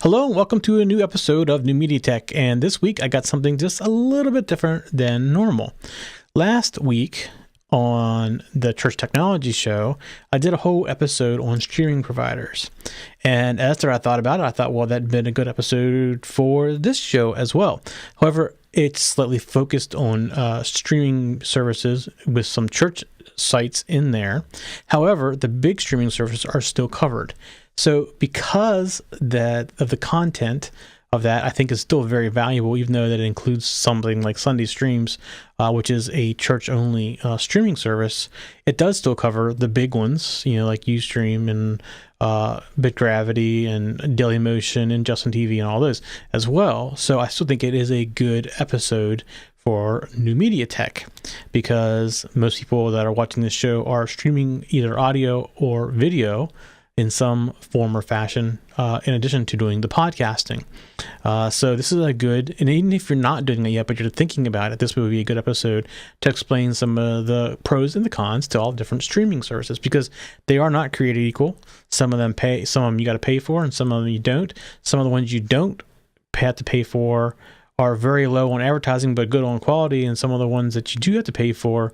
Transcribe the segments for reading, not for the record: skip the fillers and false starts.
Hello and welcome to a new episode of New Media Tech, and this week I got something just a little bit different than normal. Last week on the Church Technology Show, I did a whole episode on streaming providers, and after I thought about it, I thought, well, that'd been a good episode for this show as well. However, it's slightly focused on streaming services with some church sites in there. However, the big streaming services are still covered. So because of the content of that, I think is still very valuable, even though that includes something like Sunday Streams, which is a church-only streaming service. It does still cover the big ones, like Ustream and BitGravity and Dailymotion and JustinTV and all those as well. So I still think it is a good episode for New Media Tech, because most people that are watching this show are streaming either audio or video in some form or fashion, in addition to doing the podcasting. So this is a good, and even if you're not doing it yet, but you're thinking about it, this would be a good episode to explain some of the pros and the cons to all different streaming services, because they are not created equal. Some of them you got to pay for, and some of them you don't. Some of the ones you don't have to pay for are very low on advertising, but good on quality, and some of the ones that you do have to pay for,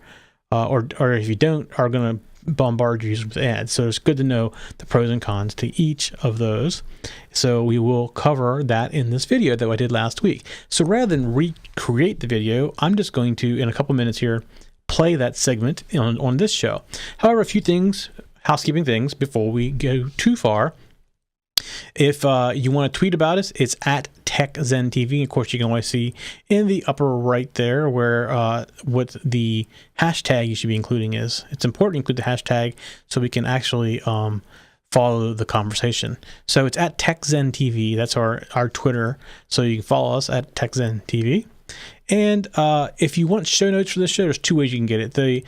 or if you don't, are going to bombard users with ads. So it's good to know the pros and cons to each of those. So we will cover that in this video that I did last week. So rather than recreate the video, I'm just going to, in a couple minutes here, play that segment on this show. However, a few things, housekeeping things, before we go too far. If you want to tweet about us, it's at TechZenTV. Of course, you can always see in the upper right there where what the hashtag you should be including is. It's important to include the hashtag so we can actually follow the conversation. So it's at TechZenTV. That's our Twitter. So you can follow us at TechZenTV. And if you want show notes for this show, there's two ways you can get it. The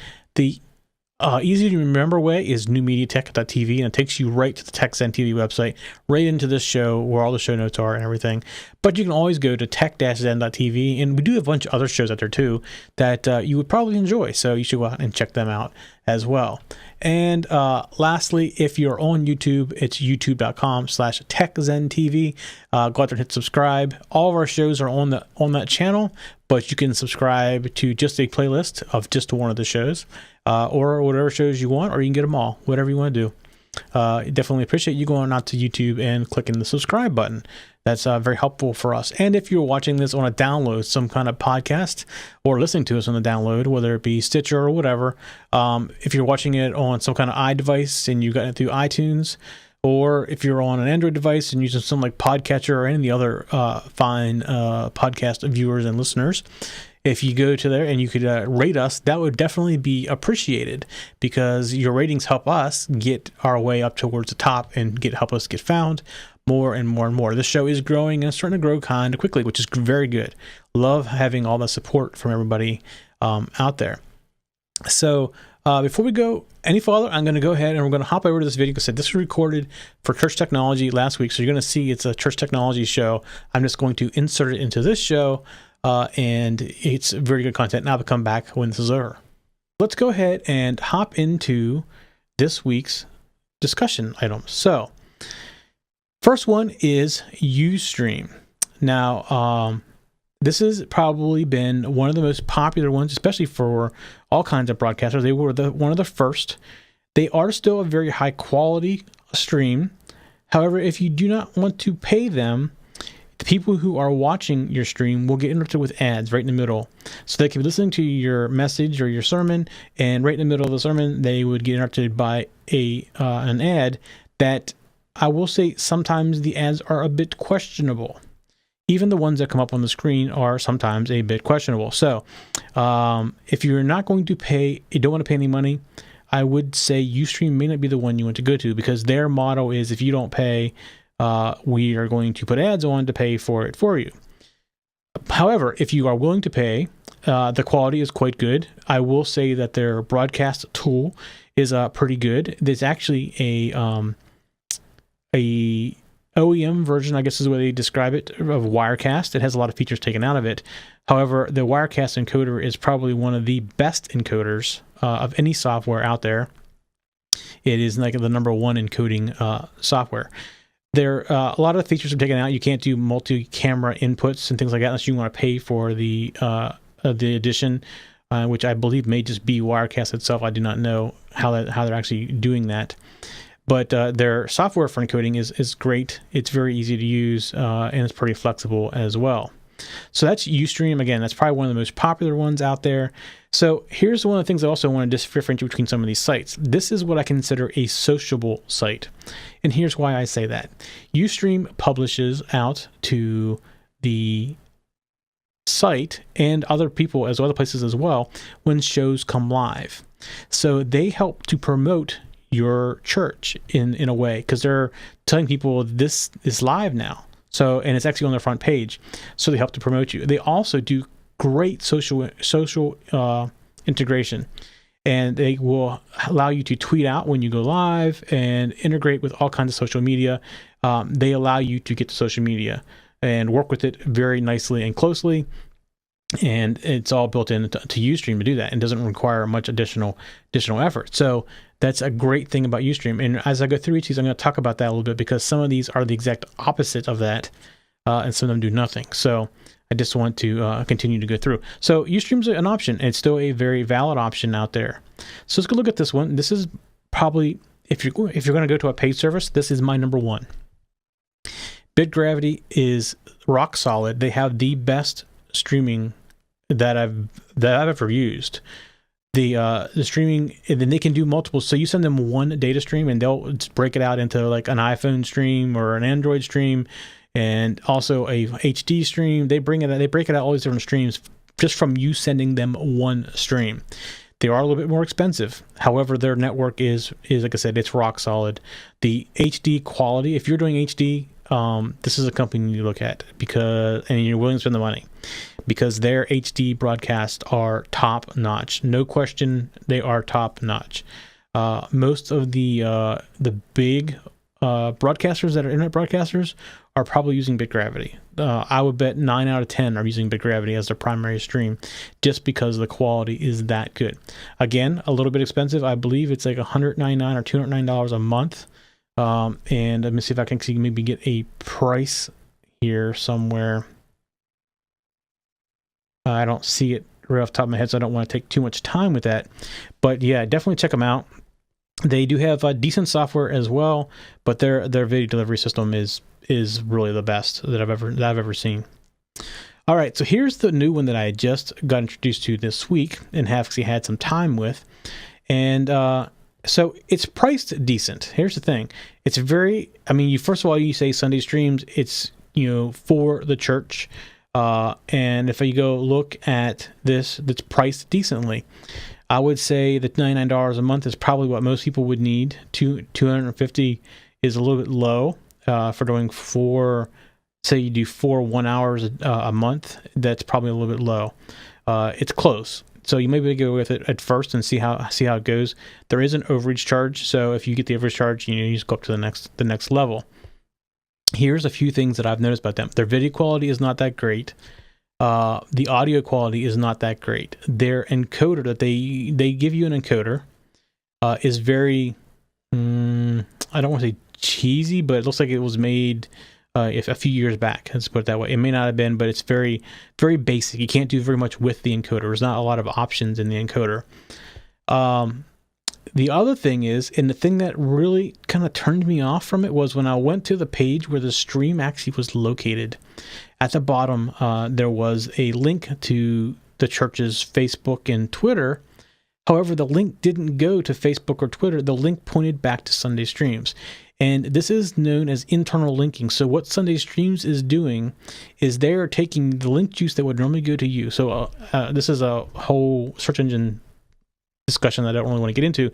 easy to remember way is newmediatech.tv, and it takes you right to the TechZenTV website, right into this show where all the show notes are and everything. But you can always go to tech-zen.tv, and we do have a bunch of other shows out there too that you would probably enjoy, so you should go out and check them out as well. And lastly, if you're on YouTube, it's youtube.com/TechZenTV. Go out there and hit subscribe. All of our shows are on that channel, but you can subscribe to just a playlist of just one of the shows, or whatever shows you want, or you can get them all, whatever you want to do. Definitely appreciate you going out to YouTube and clicking the subscribe button. That's very helpful for us. And if you're watching this on a download, some kind of podcast, or listening to us on a download, whether it be Stitcher or whatever, if you're watching it on some kind of iDevice and you got it through iTunes, or if you're on an Android device and using something like Podcatcher or any of the other fine podcast viewers and listeners, if you go to there and you could rate us, that would definitely be appreciated, because your ratings help us get our way up towards the top and help us get found more and more and more. This show is growing and starting to grow kind of quickly, which is very good. Love having all the support from everybody out there. So before we go any further, I'm going to go ahead and we're going to hop over to this video, because this was recorded for Church Technology last week. So you're going to see it's a Church Technology show. I'm just going to insert it into this show. And it's very good content. Now to come back when this is over. Let's go ahead and hop into this week's discussion items. So, first one is Ustream. Now, this has probably been one of the most popular ones, especially for all kinds of broadcasters. They were one of the first. They are still a very high quality stream. However, if you do not want to pay them, the people who are watching your stream will get interrupted with ads right in the middle. So they could be listening to your message or your sermon, and right in the middle of the sermon, they would get interrupted by an ad that, I will say, sometimes the ads are a bit questionable. Even the ones that come up on the screen are sometimes a bit questionable. So if you're not going to pay, you don't want to pay any money, I would say Ustream may not be the one you want to go to, because their motto is, if you don't pay, we are going to put ads on to pay for it for you. However, if you are willing to pay, the quality is quite good. I will say that their broadcast tool is pretty good. There's actually a OEM version, I guess is the way they describe it, of Wirecast. It has a lot of features taken out of it. However, the Wirecast encoder is probably one of the best encoders of any software out there. It is like the number one encoding software. A lot of the features are taken out. You can't do multi-camera inputs and things like that unless you want to pay for the edition, which I believe may just be Wirecast itself. I do not know how they're actually doing that. But their software for encoding is great. It's very easy to use, and it's pretty flexible as well. So that's Ustream. Again, that's probably one of the most popular ones out there. So here's one of the things I also want to differentiate between some of these sites. This is what I consider a sociable site. And here's why I say that. Ustream publishes out to the site and other people as other places as well when shows come live. So they help to promote your church in a way, because they're telling people this is live now. So, and it's actually on their front page. So they help to promote you. They also do great social integration, and they will allow you to tweet out when you go live and integrate with all kinds of social media. They allow you to get to social media and work with it very nicely and closely. And it's all built into Ustream to do that, and doesn't require much additional effort. So that's a great thing about Ustream. And as I go through each of these, I'm going to talk about that a little bit, because some of these are the exact opposite of that, and some of them do nothing. So I just want to continue to go through. So Ustream's an option. It's still a very valid option out there. So let's go look at this one. This is probably, if you're going to go to a paid service, this is my number one. BitGravity is rock solid. They have the best streaming that I've ever used. The streaming, and then they can do multiple. So you send them one data stream, and they'll break it out into like an iPhone stream or an Android stream, and also a HD stream. They break it out all these different streams just from you sending them one stream. They are a little bit more expensive. However, their network is like I said, it's rock solid. The HD quality, if you're doing HD, this is a company you look at, and you're willing to spend the money, because their HD broadcasts are top notch. No question, they are top notch. Most of the big broadcasters that are internet broadcasters are probably using BitGravity. I would bet 9 out of 10 are using BitGravity as their primary stream, just because the quality is that good. Again, a little bit expensive. I believe it's like $199 or $209 a month. And let me see if I can maybe get a price here somewhere. I don't see it right off the top of my head, so I don't want to take too much time with that. But yeah, definitely check them out. They do have decent software as well, but their video delivery system is really the best that I've ever seen. All right, so here's the new one that I just got introduced to this week and have actually had some time with, and so it's priced decent. Here's the thing: it's very. I mean, first of all, you say Sunday streams. It's for the church. And if you go look at this, that's priced decently. I would say that $99 a month is probably what most people would need. $250 is a little bit low for doing say you do 4 1 hours a month. That's probably a little bit low. It's close. So you maybe go with it at first and see how it goes. There is an overage charge, so if you get the overage charge, you just go up to the next level. Here's a few things that I've noticed about them. Their video quality is not that great. The audio quality is not that great. Their encoder that they give you an encoder is very, I don't want to say cheesy, but it looks like it was made a few years back. Let's put it that way. It may not have been, but it's very, very basic. You can't do very much with the encoder. There's not a lot of options in the encoder. The other thing is, and the thing that really kind of turned me off from it was when I went to the page where the stream actually was located. At the bottom, there was a link to the church's Facebook and Twitter. However, the link didn't go to Facebook or Twitter. The link pointed back to Sunday Streams. And this is known as internal linking. So what Sunday Streams is doing is they're taking the link juice that would normally go to you. So this is a whole search engine discussion that I don't really want to get into,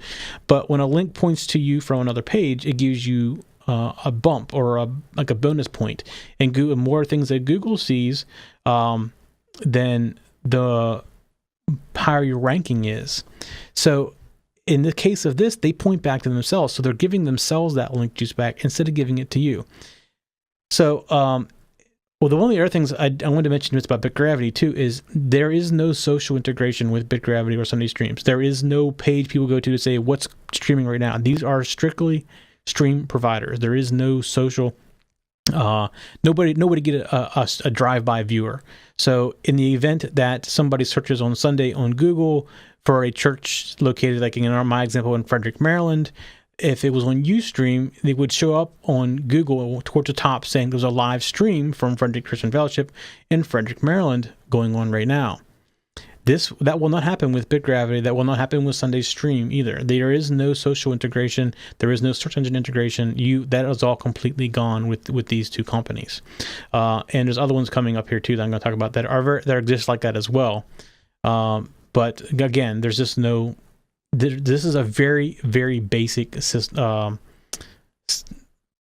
but when a link points to you from another page, it gives you a bump or a bonus point, and more things that Google sees, then the higher your ranking is. So in the case of this, they point back to themselves, so they're giving themselves that link juice back instead of giving it to you. So well, the one of the other things I wanted to mention about BitGravity too is there is no social integration with BitGravity or Sunday Streams. There is no page people go to say what's streaming right now. These are strictly stream providers. There is no social Nobody get a drive-by viewer. So in the event that somebody searches on Sunday on Google for a church located, like in my example in Frederick, Maryland, if it was on Ustream, they would show up on Google towards the top saying there's a live stream from Frederick Christian Fellowship in Frederick, Maryland going on right now. That will not happen with BitGravity. That will not happen with Sunday's stream either. There is no social integration. There is no search engine integration. That is all completely gone with these two companies. And there's other ones coming up here too that I'm going to talk about that exist like that as well. But again, there's just no. This is a very, very basic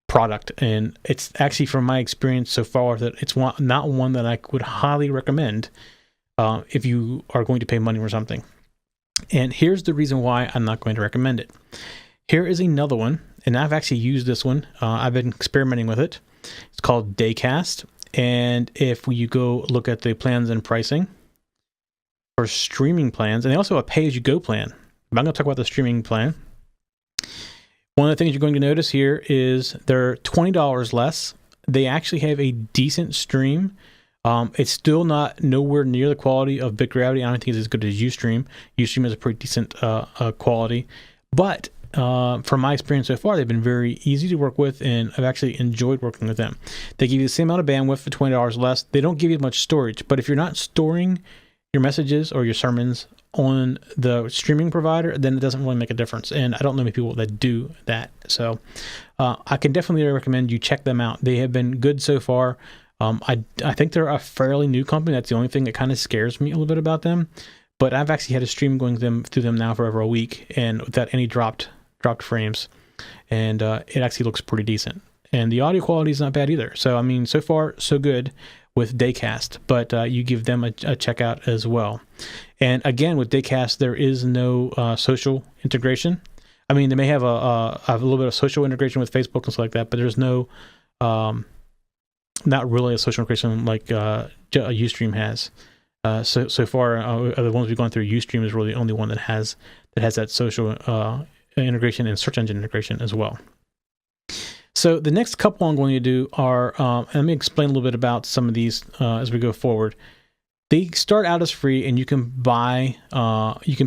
product, and it's actually, from my experience so far, that it's not one that I would highly recommend if you are going to pay money for something. And here's the reason why I'm not going to recommend it. Here is another one, and I've actually used this one. I've been experimenting with it. It's called DayCast, and if you go look at the plans and pricing for streaming plans, and they also have a pay-as-you-go plan. I'm going to talk about the streaming plan. One of the things you're going to notice here is they're $20 less. They actually have a decent stream. It's still nowhere near the quality of BitGravity. I don't think it's as good as Ustream. Ustream has a pretty decent quality. But from my experience so far, they've been very easy to work with, and I've actually enjoyed working with them. They give you the same amount of bandwidth for $20 less. They don't give you much storage. But if you're not storing your messages or your sermons on the streaming provider, then it doesn't really make a difference. And I don't know many people that do that. So I can definitely recommend you check them out. They have been good so far. I think they're a fairly new company. That's the only thing that kind of scares me a little bit about them. But I've actually had a stream going through them now for over a week, and without any dropped frames. And it actually looks pretty decent. And the audio quality is not bad either. So, I mean, so far, so good with DayCast, but you give them a check out as well. And again, with DayCast, there is no social integration. I mean, they may have a little bit of social integration with Facebook and stuff like that, but there's no, not really a social integration like Ustream has. So far, the ones we've gone through, Ustream is really the only one that has that social integration and search engine integration as well. So the next couple I'm going to do are, and let me explain a little bit about some of these as we go forward. They start out as free, and you can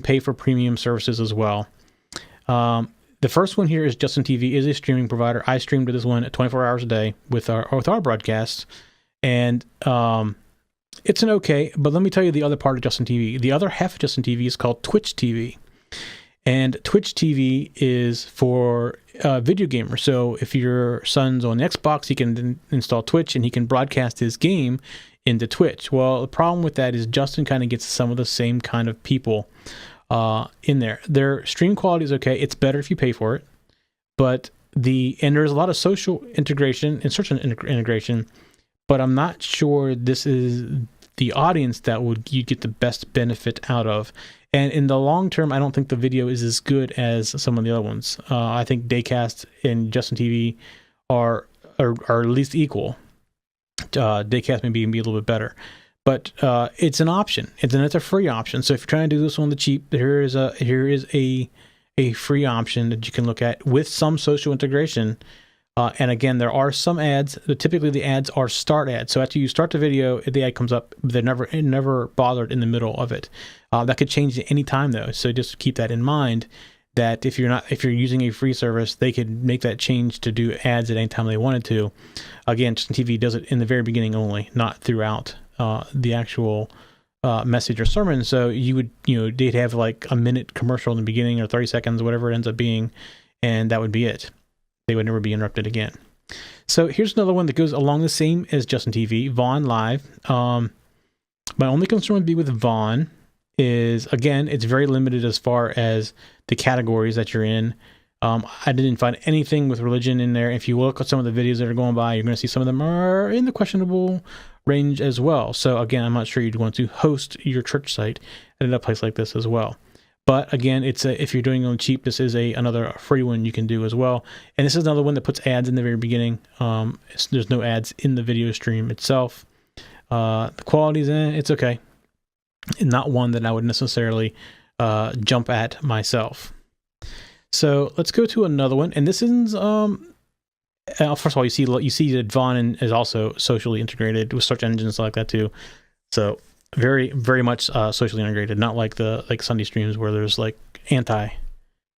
pay for premium services as well. The first one here is JustinTV, is a streaming provider. I stream to this one at 24 hours a day with our broadcasts, and it's an okay. But let me tell you the other part of JustinTV. The other half of JustinTV is called Twitch TV. And Twitch TV is for video gamers. So if your son's on Xbox, he can install Twitch and he can broadcast his game into Twitch. Well, the problem with that is Justin kind of gets some of the same kind of people in there. Their stream quality is okay. It's better if you pay for it. But there's a lot of social integration and search integration, but I'm not sure this is the audience that you get the best benefit out of. And in the long term, I don't think the video is as good as some of the other ones. I think DayCast and JustinTV are at least equal. DayCast maybe be a little bit better, but it's an option. It's a free option. So if you're trying to do this on the cheap, here is a free option that you can look at with some social integration. And again, there are some ads. Typically, the ads are start ads. So after you start the video, the ad comes up. They're never bothered in the middle of it. That could change at any time, though. So just keep that in mind. That if you're using a free service, they could make that change to do ads at any time they wanted to. Again, JustinTV does it in the very beginning only, not throughout the actual message or sermon. So they'd have like a minute commercial in the beginning or 30 seconds, whatever it ends up being, and that would be it. They would never be interrupted again. So here's another one that goes along the same as JustinTV, VaughnLive. My only concern would be with Vaughn is, again, it's very limited as far as the categories that you're in. I didn't find anything with religion in there. If you look at some of the videos that are going by, you're going to see some of them are in the questionable range as well. So again, I'm not sure you'd want to host your church site at a place like this as well. But again, if you're doing it on cheap, this is another free one you can do as well. And this is another one that puts ads in the very beginning. There's no ads in the video stream itself. The quality's it's okay. Not one that I would necessarily jump at myself. So let's go to another one. And this is first of all, you see that Vaughn is also socially integrated with search engines and stuff like that too. So very, very much socially integrated, not like the Sunday streams where there's like anti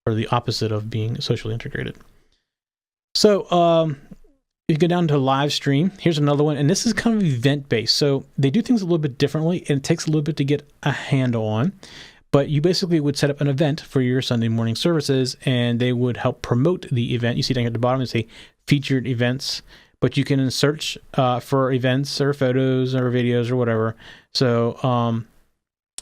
or the opposite of being socially integrated. So you go down to live stream. Here's another one, and this is kind of event based. So they do things a little bit differently, and it takes a little bit to get a handle on. But you basically would set up an event for your Sunday morning services, and they would help promote the event. You see down here at the bottom, they say featured events, but you can search for events or photos or videos or whatever. So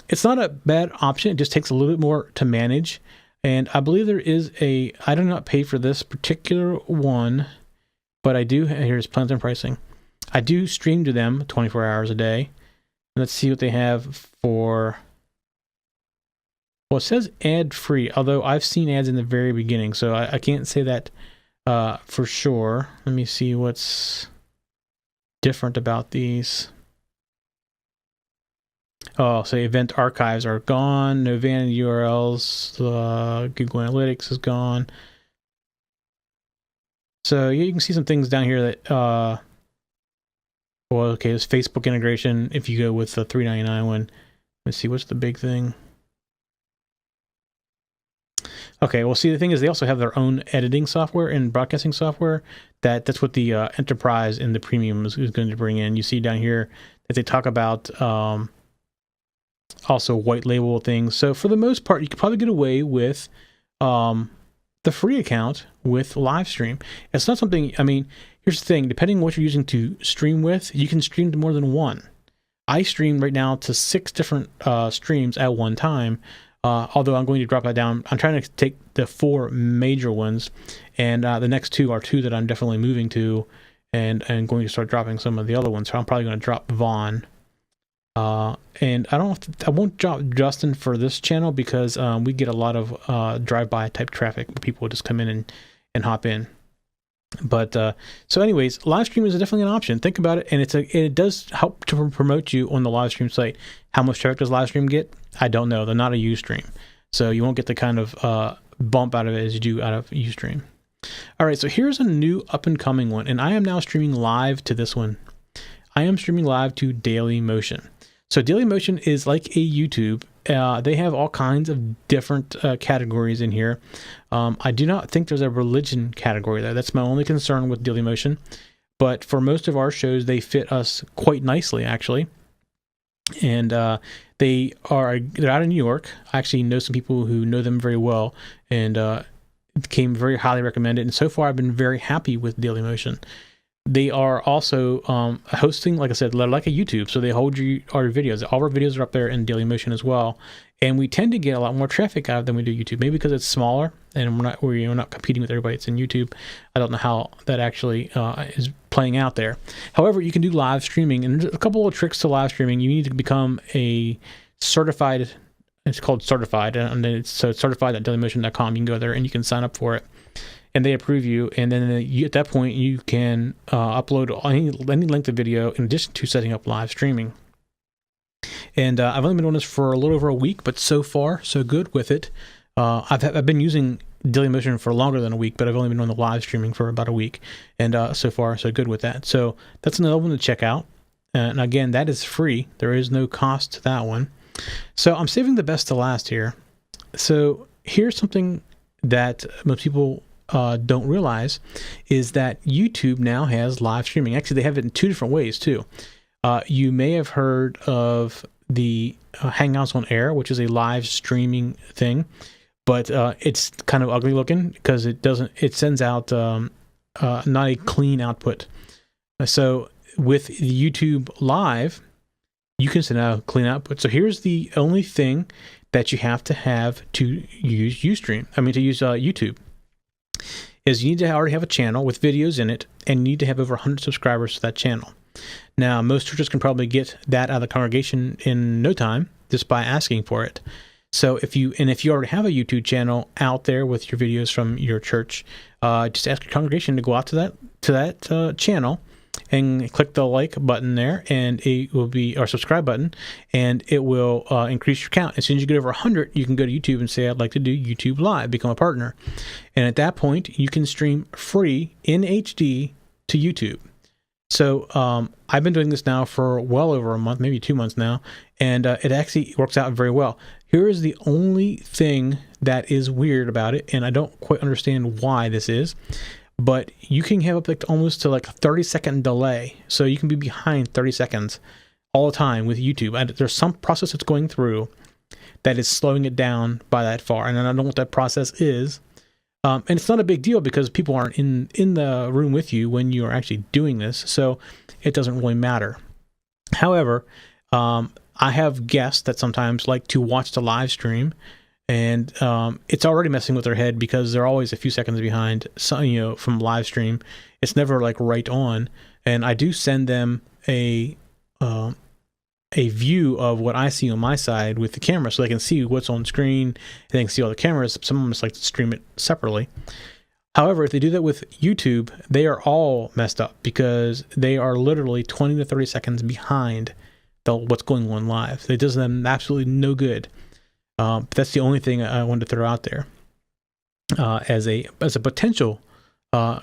it's not a bad option. It just takes a little bit more to manage. And I believe there is I do not pay for this particular one, but I do. Here's plans and pricing. I do stream to them 24 hours a day. Let's see what they have for. Well, it says ad free, although I've seen ads in the very beginning, so I can't say that for sure. Let me see what's different about these. Oh, so event archives are gone. No vanity URLs. Google Analytics is gone. So you can see some things down here that, well, okay, there's Facebook integration. If you go with the $3.99 one, let's see, what's the big thing? Okay, well, see, the thing is they also have their own editing software and broadcasting software. That's what the Enterprise and the Premium is going to bring in. You see down here that they talk about also white label things. So for the most part, you could probably get away with the free account with live stream. It's not something, I mean, here's the thing, depending on what you're using to stream with, you can stream to more than one. I stream right now to 6 different streams at one time, although I'm going to drop that down. I'm trying to take the 4 major ones, and the next 2 are 2 that I'm definitely moving to, and going to start dropping some of the other ones. So I'm probably going to drop Vaughn. And I won't drop Justin for this channel because we get a lot of drive-by type traffic where people just come in and hop in. But so anyways, live stream is definitely an option. Think about it, and it does help to promote you on the live stream site. How much traffic does live stream get? I don't know. They're not a Ustream, so you won't get the kind of bump out of it as you do out of Ustream. All right, so here's a new up-and-coming one, and I am now streaming live to this one. I am streaming live to Dailymotion. So Dailymotion is like a YouTube. They have all kinds of different categories in here. I do not think there's a religion category there. That's my only concern with Dailymotion. But for most of our shows, they fit us quite nicely, actually. And they're out of New York. I actually know some people who know them very well, and came very highly recommended. And so far, I've been very happy with Dailymotion. They are also hosting, like I said, like a YouTube. So they hold our videos. All our videos are up there in Dailymotion as well. And we tend to get a lot more traffic out of than we do YouTube. Maybe because it's smaller and we're not competing with everybody that's in YouTube. I don't know how that actually is playing out there. However, you can do live streaming. And there's a couple of tricks to live streaming. You need to become a certified, it's called certified. And then it's certified at Dailymotion.com. You can go there and you can sign up for it. And they approve you, and then at that point you can upload any length of video in addition to setting up live streaming. And I've only been doing this for a little over a week, but so far so good with it. I've been using Dailymotion for longer than a week, but I've only been doing the live streaming for about a week, and so far so good with that. So that's another one to check out. And again, that is free. There is no cost to that one. So I'm saving the best to last here. So here's something that most people don't realize is that YouTube now has live streaming. Actually, they have it in 2 different ways too. You may have heard of the Hangouts on Air, which is a live streaming thing, but it's kind of ugly looking because it sends out not a clean output. So with the YouTube Live, you can send out a clean output. So here's the only thing that you have to use Ustream. I mean, to use YouTube. Is you need to already have a channel with videos in it, and you need to have over 100 subscribers to that channel. Now, most churches can probably get that out of the congregation in no time just by asking for it. So if you already have a YouTube channel out there with your videos from your church, just ask your congregation to go out to that channel and click the like button there, and it will be, or subscribe button, and it will increase your count. As soon as you get over 100, you can go to YouTube and say, I'd like to do YouTube Live, become a partner. And at that point, you can stream free in HD to YouTube. So I've been doing this now for well over a month, maybe 2 months now, and it actually works out very well. Here is the only thing that is weird about it, and I don't quite understand why this is, but you can have up like almost to like a 30-second delay. So you can be behind 30 seconds all the time with YouTube. There's some process that's going through that is slowing it down by that far, and I don't know what that process is. And it's not a big deal because people aren't in the room with you when you are actually doing this, so it doesn't really matter. However, I have guests that sometimes like to watch the live stream, and it's already messing with their head because they're always a few seconds behind, from live stream. It's never like right on, and I do send them a view of what I see on my side with the camera, so they can see what's on screen and they can see all the cameras. Some of them just like to stream it separately. However, if they do that with YouTube, they are all messed up because they are literally 20 to 30 seconds behind what's going on live. It does them absolutely no good. That's the only thing I wanted to throw out there as a potential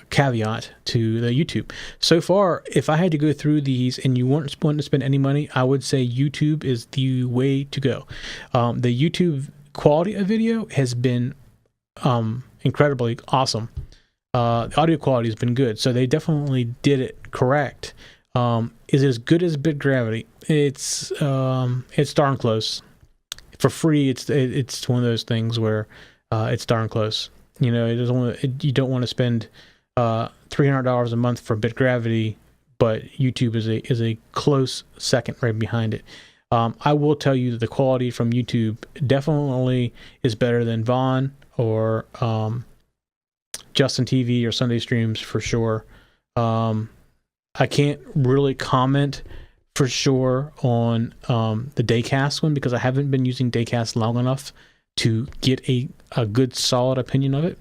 caveat to the YouTube. So far, if I had to go through these and you weren't wanting to spend any money, I would say YouTube is the way to go. The YouTube quality of video has been incredibly awesome. The audio quality has been good, so they definitely did it correct. Is it as good as BitGravity? It's darn close. For free, it's one of those things where it's darn close. You don't want to spend $300 a month for BitGravity, but YouTube is a close second right behind it. I will tell you that the quality from YouTube definitely is better than Vaughn or JustinTV or Sunday Streams for sure. I can't really comment for sure on the DayCast one because I haven't been using DayCast long enough to get a good solid opinion of it.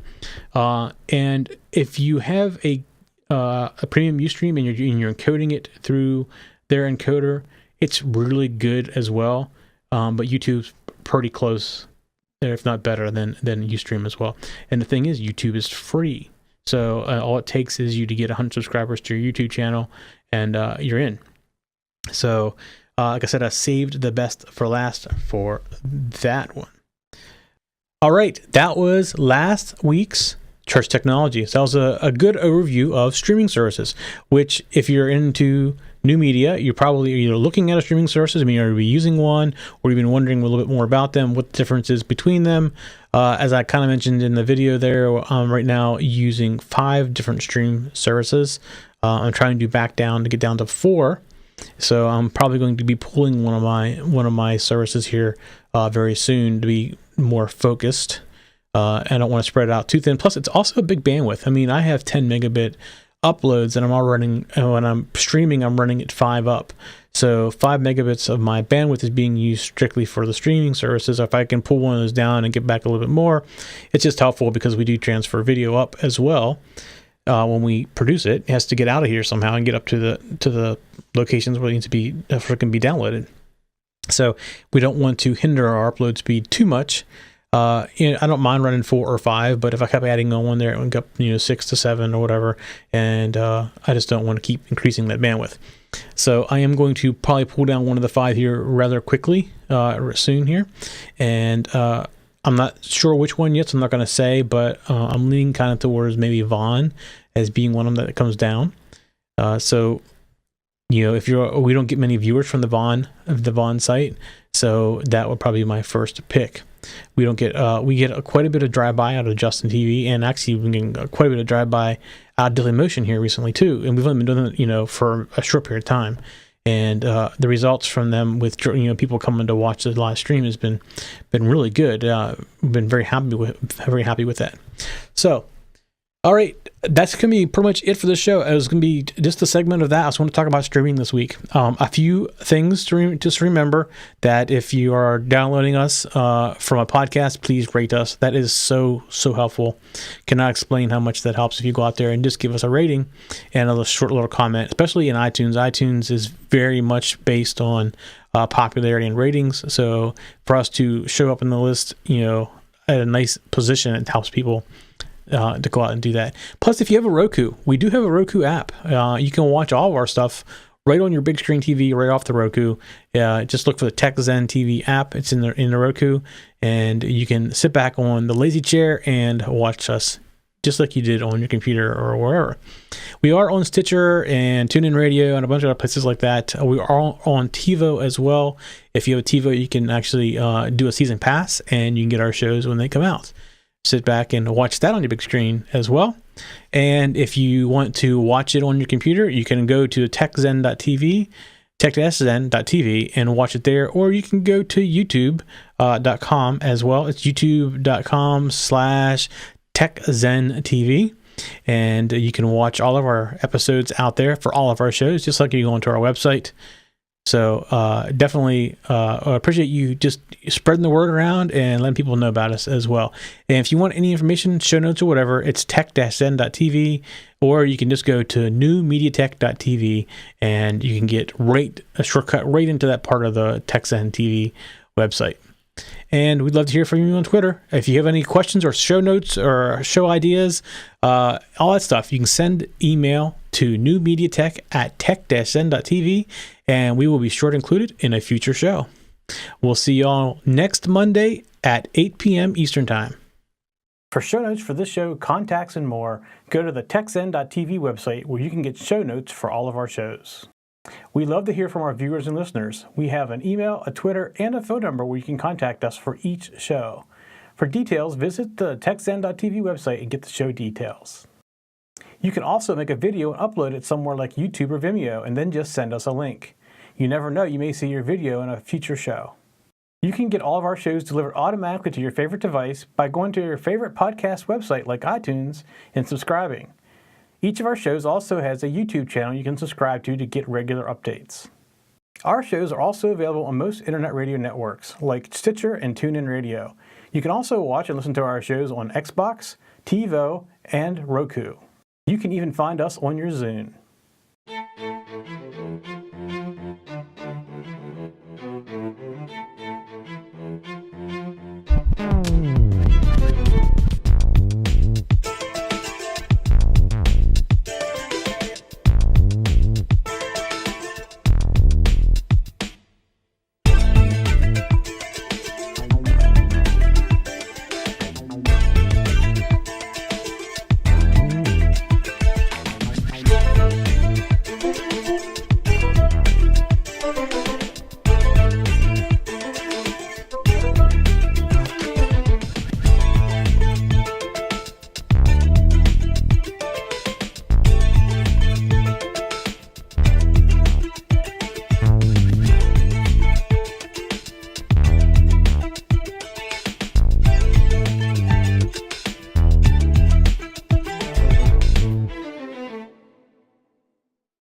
And if you have a premium Ustream and you're encoding it through their encoder, it's really good as well. But YouTube's pretty close, if not better than Ustream as well. And the thing is, YouTube is free. So all it takes is you to get 100 subscribers to your YouTube channel, and you're in. So like I said, I saved the best for last for that one. All right, that was last week's Church Technology. So that was a good overview of streaming services, which if you're into new media, you're probably either looking at a streaming services, you're using one, or you've been wondering a little bit more about them, what the difference is between them. As I kind of mentioned in the video there, I'm right now using 5 different stream services. I'm trying to get down to 4. So I'm probably going to be pulling one of my services here very soon to be more focused. I don't want to spread it out too thin. Plus, it's also a big bandwidth. I have 10 megabit uploads, and I'm all running. When I'm streaming, I'm running at 5 up. So 5 megabits of my bandwidth is being used strictly for the streaming services. If I can pull one of those down and get back a little bit more, it's just helpful because we do transfer video up as well. When we produce it, it has to get out of here somehow and get up to the locations where it needs to be, if it can be downloaded. So we don't want to hinder our upload speed too much. I don't mind running 4 or 5, but if I kept adding on one there, it would go up 6 to 7 or whatever, and I just don't want to keep increasing that bandwidth. So I am going to probably pull down one of the 5 here rather quickly, soon here, and I'm not sure which one yet, so I'm not going to say, but I'm leaning kind of towards maybe Vaughn as being one of them that comes down. So if we don't get many viewers from the Vaughn site, so that would probably be my first pick. We get quite a bit of drive-by out of JustinTV, and actually we've been getting quite a bit of drive-by out of Dailymotion here recently too, and we've only been doing it, for a short period of time. And the results from them with people coming to watch the live stream has been really good. We've been very happy with that. So All right, that's going to be pretty much it for this show. It was going to be just a segment of that. I just want to talk about streaming this week. A few things to just remember that if you are downloading us from a podcast, please rate us. That is so helpful. Cannot explain how much that helps if you go out there and just give us a rating and a short little comment, especially in iTunes. iTunes is very much based on popularity and ratings. So for us to show up in the list, at a nice position, it helps people to go out and do that. Plus, if you have a Roku, we do have a Roku app. You can watch all of our stuff right on your big screen TV, right off the Roku. Just look for the TechZen TV app. It's in the Roku, and you can sit back on the lazy chair and watch us just like you did on your computer or wherever. We are on Stitcher and TuneIn Radio and a bunch of other places like that. We are on TiVo as well. If you have a TiVo, you can actually do a season pass, and you can get our shows when they come out. Sit back and watch that on your big screen as well. And if you want to watch it on your computer, you can go to techzen.tv, techzen.tv, and watch it there. Or you can go to youtube.com as well. It's youtube.com/techzentv. And you can watch all of our episodes out there for all of our shows, just like you go onto our website. So definitely appreciate you just spreading the word around and letting people know about us as well. And if you want any information, show notes or whatever, it's tech-zen.tv, or you can just go to newmediatech.tv and you can get a shortcut right into that part of the TechZen TV website. And we'd love to hear from you on Twitter. If you have any questions or show notes or show ideas, all that stuff, you can send email to newmediatech@tech-zen.tv, and we will be sure to include it in a future show. We'll see you all next Monday at 8 p.m. Eastern Time. For show notes for this show, contacts, and more, go to the techzen.tv website, where you can get show notes for all of our shows. We love to hear from our viewers and listeners. We have an email, a Twitter, and a phone number where you can contact us for each show. For details, visit the techzen.tv website and get the show details. You can also make a video and upload it somewhere like YouTube or Vimeo, and then just send us a link. You never know, you may see your video in a future show. You can get all of our shows delivered automatically to your favorite device by going to your favorite podcast website like iTunes and subscribing. Each of our shows also has a YouTube channel you can subscribe to get regular updates. Our shows are also available on most internet radio networks like Stitcher and TuneIn Radio. You can also watch and listen to our shows on Xbox, TiVo, and Roku. You can even find us on your Zune.